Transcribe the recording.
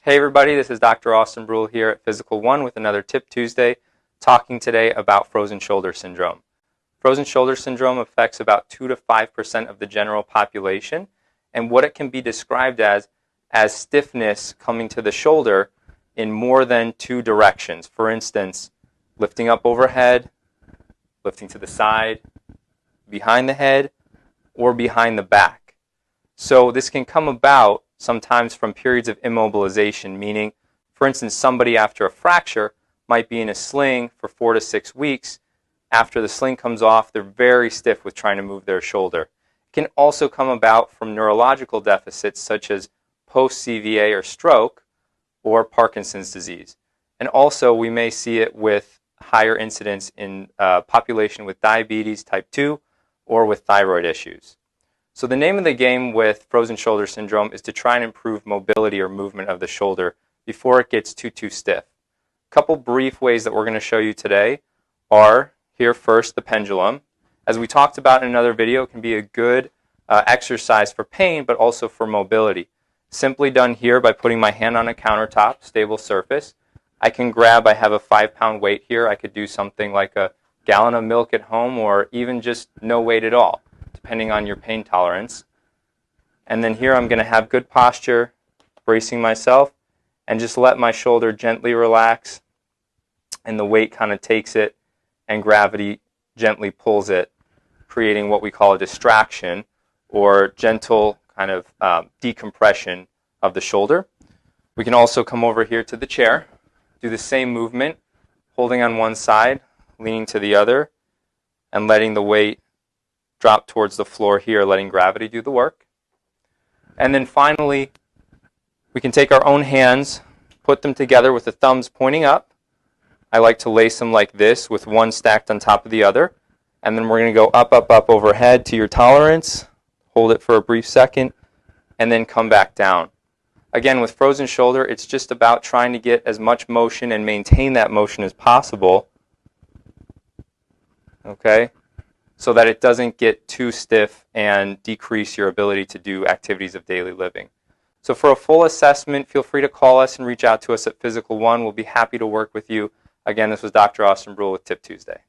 Hey everybody, this is Dr. Austin Bruhl here at Physical One with another Tip Tuesday, talking today about frozen shoulder syndrome. Frozen shoulder syndrome affects about 2 to 5% of the general population, and what it can be described as stiffness coming to the shoulder in more than two directions. For instance, lifting up overhead, lifting to the side, behind the head, or behind the back. So this can come about sometimes from periods of immobilization, meaning, for instance, somebody after a fracture might be in a sling for 4 to 6 weeks. After the sling comes off, they're very stiff with trying to move their shoulder. It can also come about from neurological deficits such as Post CVA or stroke or Parkinson's disease. And also we may see it with higher incidence in population with diabetes type 2 or with thyroid issues. So the name of the game with frozen shoulder syndrome is to try and improve mobility or movement of the shoulder before it gets too stiff. A couple brief ways that we're going to show you today are, here first, the pendulum. As we talked about in another video, it can be a good exercise for pain, but also for mobility. Simply done here by putting my hand on a countertop, stable surface. I can grab, I have a 5-pound weight here. I could do something like a gallon of milk at home or even just no weight at all, depending on your pain tolerance. And then here I'm going to have good posture, bracing myself, and just let my shoulder gently relax, and the weight kind of takes it, and gravity gently pulls it, creating what we call a distraction, or gentle kind of decompression of the shoulder. We can also come over here to the chair, do the same movement, holding on one side, leaning to the other, and letting the weight drop towards the floor here, letting gravity do the work. And then finally, we can take our own hands, put them together with the thumbs pointing up. I like to lace them like this with one stacked on top of the other. And then we're going to go up, up, up overhead to your tolerance. Hold it for a brief second, and then come back down. Again, with frozen shoulder, it's just about trying to get as much motion and maintain that motion as possible. Okay? So that it doesn't get too stiff and decrease your ability to do activities of daily living. So for a full assessment, feel free to call us and reach out to us at Physical One. We'll be happy to work with you. Again, this was Dr. Austin Bruhl with Tip Tuesday.